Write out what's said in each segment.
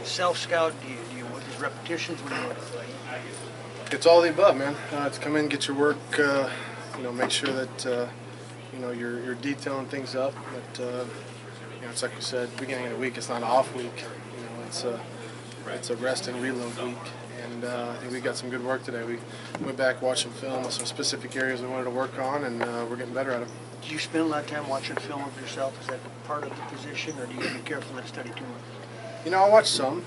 self-scout? Do you what is repetitions? What do you want? It's all the above, man. It's come in, get your work, make sure that you're detailing things up. But it's like we said, beginning of the week, it's not an off week. It's a rest and reload week. And I think we got some good work today. We went back, watched some film on some specific areas we wanted to work on, and we're getting better at them. Do you spend a lot of time watching film of yourself? Is that part of the position, or do you be careful not to study too much? I watch some.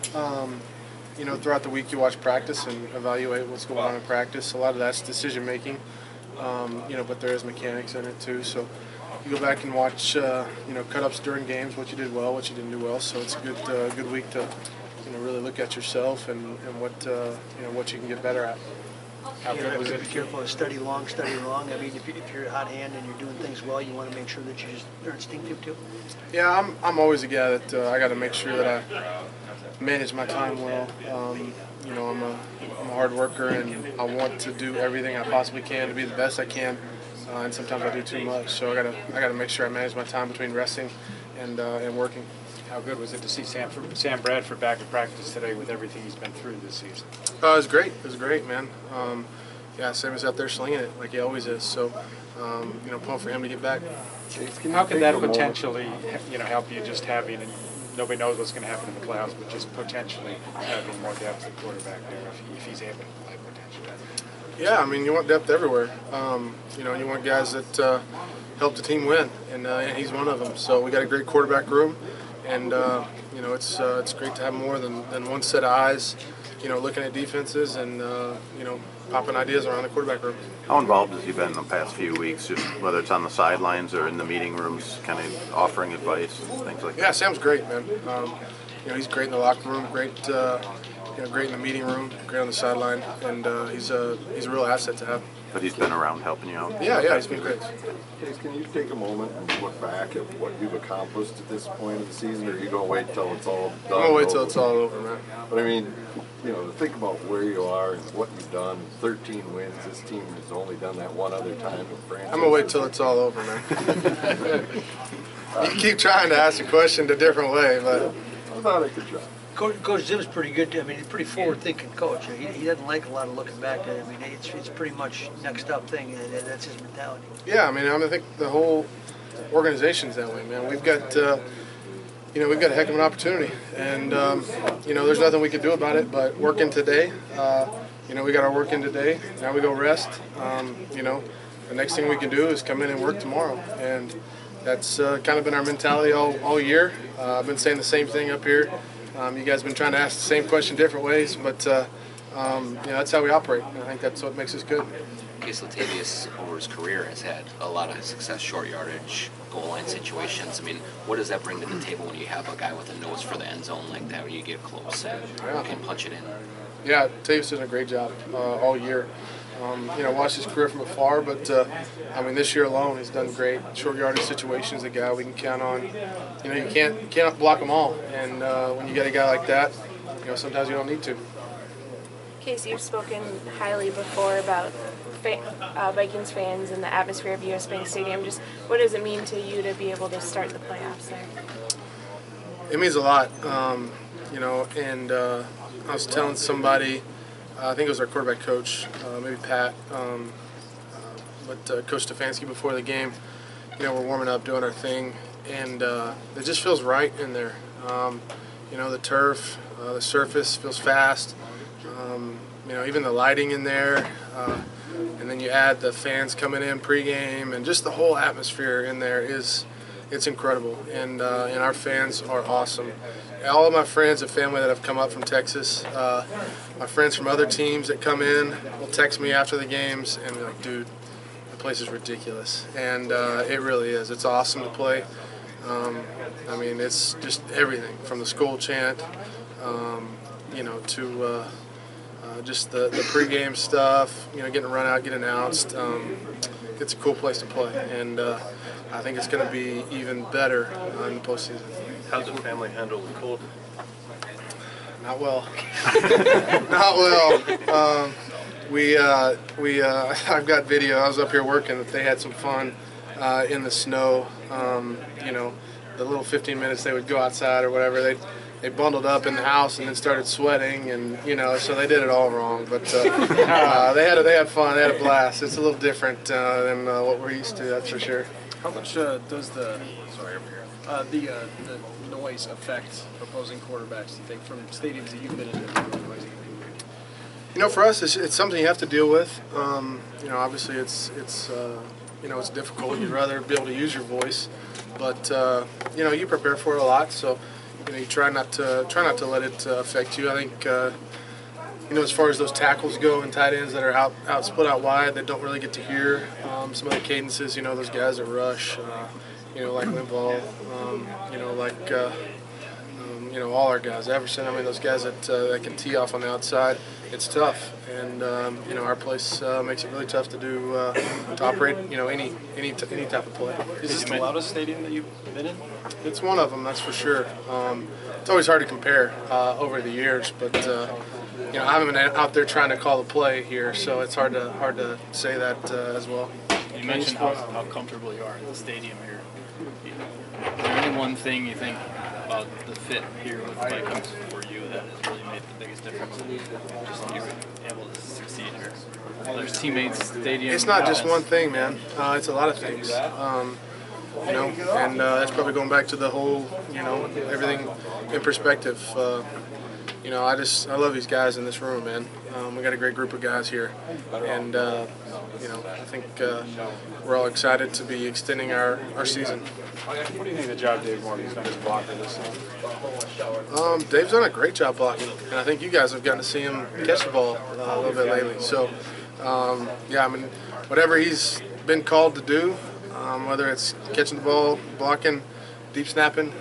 Throughout the week you watch practice and evaluate what's going on in practice. A lot of that's decision making, but there is mechanics in it too. So you go back and watch, cut-ups during games, what you did well, what you didn't do well. So it's a good week to, really look at yourself and what you can get better at. How good was it? Be careful to study long. I mean, if you're a hot hand and you're doing things well, you want to make sure that you're instinctive too. Yeah, I'm always a guy that I got to make sure that I manage my time well. I'm a hard worker, and I want to do everything I possibly can to be the best I can. And sometimes I do too much, so I got to make sure I manage my time between resting and working. How good was it to see Sam Bradford back in practice today with everything he's been through this season? It was great. It was great, man. Sam is out there slinging it like he always is. So, pulling for him to get back. How can that potentially, help you just having, and nobody knows what's going to happen in the playoffs, but just potentially having more depth at quarterback there if he's able to play potentially? Yeah, I mean, you want depth everywhere. You want guys that help the team win, and he's one of them. So we got a great quarterback room. And it's great to have more than one set of eyes, looking at defenses and popping ideas around the quarterback room. How involved has he been in the past few weeks, just whether it's on the sidelines or in the meeting rooms, kind of offering advice, things like that? Yeah, Sam's great, man. He's great in the locker room, great in the meeting room, great on the sideline, and he's a real asset to have. But he's been around helping you out? Yeah, he's been great. Case, can you take a moment and look back at what you've accomplished at this point of the season, or are you going to wait till it's all done? I'm going to wait till it's all over, man. But I mean, to think about where you are and what you've done, 13 wins, this team has only done that one other time in franchise. I'm going to wait till it's all over, man. You keep trying to ask a question a different way, but I thought I could try. Coach Zim's pretty good. I mean, he's a pretty forward-thinking coach. He doesn't like a lot of looking back. I mean, it's pretty much next up thing. That's his mentality. Yeah, I think the whole organization's that way, man. We've got we've got a heck of an opportunity, and there's nothing we can do about it. But working today, we got our work in today. Now we go rest. The next thing we can do is come in and work tomorrow, and that's kind of been our mentality all year. I've been saying the same thing up here. You guys have been trying to ask the same question different ways, but that's how we operate. I think that's what makes us good. Case Latavius over his career has had a lot of success, short yardage, goal line situations. I mean, what does that bring to the table when you have a guy with a nose for the end zone like that, when you get close and can punch it in? Yeah, Latavius did a great job all year. Watched his career from afar, but this year alone he's done great. Short yardage situations, a guy we can count on. You can't block them all, and when you get a guy like that, sometimes you don't need to. Casey, you've spoken highly before about Vikings fans and the atmosphere of US Bank Stadium. Just what does it mean to you to be able to start the playoffs there? It means a lot, and I was telling somebody, I think it was our quarterback coach, maybe Pat, but Coach Stefanski before the game, we're warming up, doing our thing, and it just feels right in there. The turf, the surface feels fast, even the lighting in there, and then you add the fans coming in pregame, and just the whole atmosphere in there it's incredible, and our fans are awesome. All of my friends and family that have come up from Texas, my friends from other teams that come in will text me after the games and be like, dude, the place is ridiculous. And it really is. It's awesome to play. It's just everything from the school chant, to just the pregame stuff, getting run out, getting announced. It's a cool place to play. And I think it's going to be even better in the postseason. How's the family handle the cold? Not well. Not well. I've got video. I was up here working. They had some fun in the snow. The little 15 minutes they would go outside or whatever. they bundled up in the house and then started sweating, and so they did it all wrong. But they had fun, they had a blast. It's a little different than what we're used to, that's for sure. How much does the noise affect opposing quarterbacks, do you think, from stadiums that you've been in? For us, it's something you have to deal with. Obviously, it's difficult. You'd rather be able to use your voice, but you prepare for it a lot. So, you try not to let it affect you. I think as far as those tackles go and tight ends that are out split out wide, that don't really get to hear some of the cadences. Those guys that rush. Like Linval. All our guys, Everson. Those guys that can tee off on the outside. It's tough, and our place makes it really tough to operate any type of play. Is this the loudest stadium that you've been in? It's one of them, that's for sure. It's always hard to compare over the years, but I haven't been out there trying to call the play here, so it's hard to say that as well. You mentioned how comfortable you are in the stadium here. Is there any one thing you think about the fit here with the Vikings for you that has really made the biggest difference? Just that you're able to succeed here. There's teammates, stadium. It's not just one thing, man. It's a lot of things. And that's probably going back to the whole, everything in perspective. I love these guys in this room, man. We got a great group of guys here, and I think we're all excited to be extending our season. What do you think the job Dave Morgan's done as blocker this season? Dave's done a great job blocking, and I think you guys have gotten to see him catch the ball a little bit lately. So, whatever he's been called to do, whether it's catching the ball, blocking, deep snapping,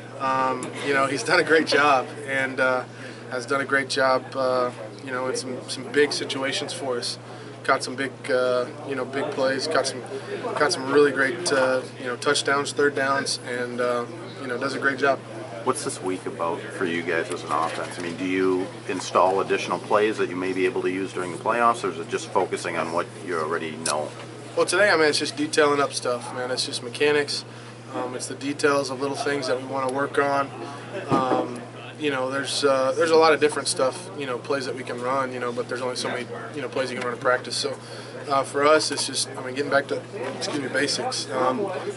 he's done a great job, and has done a great job, in some big situations for us. Caught some big, big plays. Caught some really great, touchdowns, third downs, and does a great job. What's this week about for you guys as an offense? Do you install additional plays that you may be able to use during the playoffs, or is it just focusing on what you already know? Well, today, it's just detailing up stuff, man. It's just mechanics. It's the details of little things that we want to work on. There's a lot of different stuff, plays that we can run, but there's only so many, plays you can run in practice. So for us, it's just, getting back to, basics,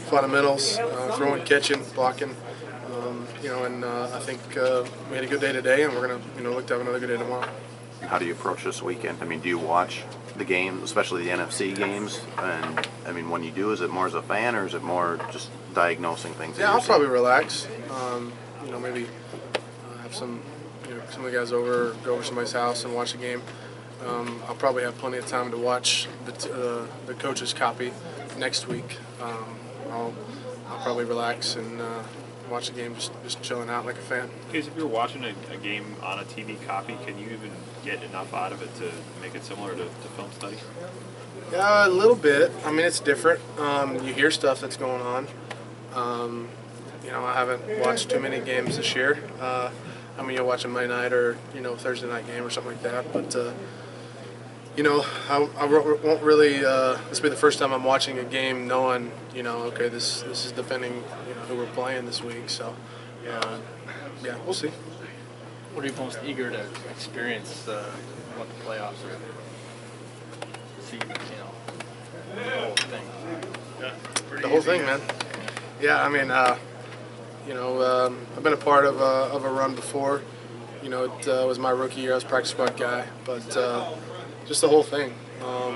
fundamentals, throwing, catching, blocking, and I think we had a good day today, and we're going to, look to have another good day tomorrow. How do you approach this weekend? Do you watch the games, especially the NFC games? And when you do, is it more as a fan, or is it more just diagnosing things? Yeah, I'll probably relax. Maybe have some of the guys over, go over to somebody's house and watch a game. I'll probably have plenty of time to watch the coach's copy next week. I'll probably relax and watch the game, just chilling out like a fan. If you're watching a game on a TV copy, can you even get enough out of it to make it similar to film study? Yeah, a little bit. It's different. You hear stuff that's going on. I haven't watched too many games this year. You'll watch a Monday night or, Thursday night game or something like that. But, I won't really, this will be the first time I'm watching a game knowing, okay, this is defending, who we're playing this week. So, yeah, we'll see. What are you most eager to experience what the playoffs are? See, the whole thing. The whole thing, man. Yeah, I've been a part of a run before. It was my rookie year. I was practice squad guy, but just the whole thing. I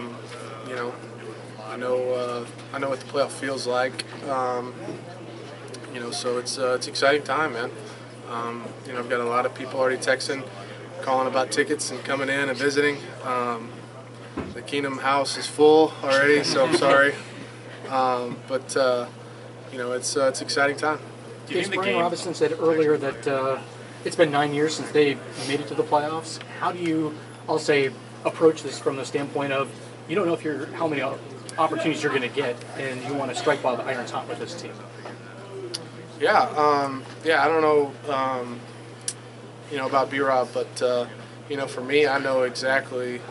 know what the playoff feels like. So it's an exciting time, man. I've got a lot of people already texting, calling about tickets and coming in and visiting. The Keenum house is full already, so I'm sorry. It's an exciting time. Brian Robinson said earlier that it's been 9 years since they made it to the playoffs. How do you, I'll say, approach this from the standpoint of you don't know how many opportunities you're going to get, and you want to strike while the iron's hot with this team? Yeah, I don't know, about B-Rob, but for me, I know exactly.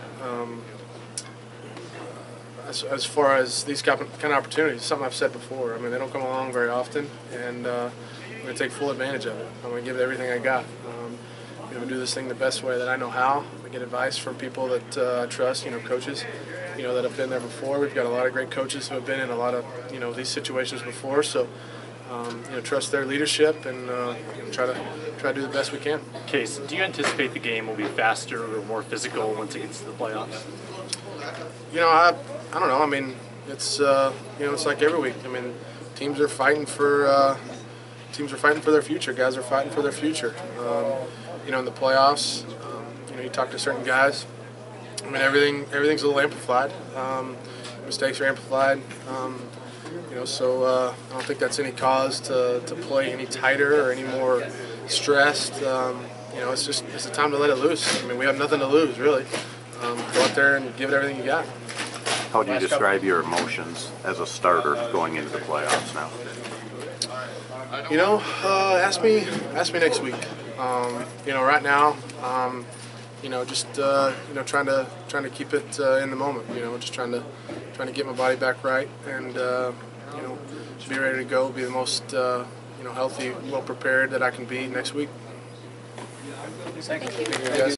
As far as these kind of opportunities, something I've said before. They don't come along very often, and I'm going to take full advantage of it. I'm going to give it everything I got. do this thing the best way that I know how. I get advice from people that I trust, coaches, that have been there before. We've got a lot of great coaches who have been in a lot of, these situations before. So, trust their leadership and try to do the best we can. Case, do you anticipate the game will be faster or more physical once it gets to the playoffs? I don't know. I mean, it's it's like every week. I mean, teams are fighting for their future. Guys are fighting for their future. In the playoffs, you talk to certain guys. I mean, everything's a little amplified. Mistakes are amplified. So I don't think that's any cause to play any tighter or any more stressed. It's the time to let it loose. I mean, we have nothing to lose, really. Go out there and give it everything you got. How would you describe your emotions as a starter going into the playoffs now? Ask me next week. Right now, just trying to keep it in the moment. Just trying to get my body back right and be ready to go. Be the most healthy, well prepared that I can be next week. Thank you. Yes.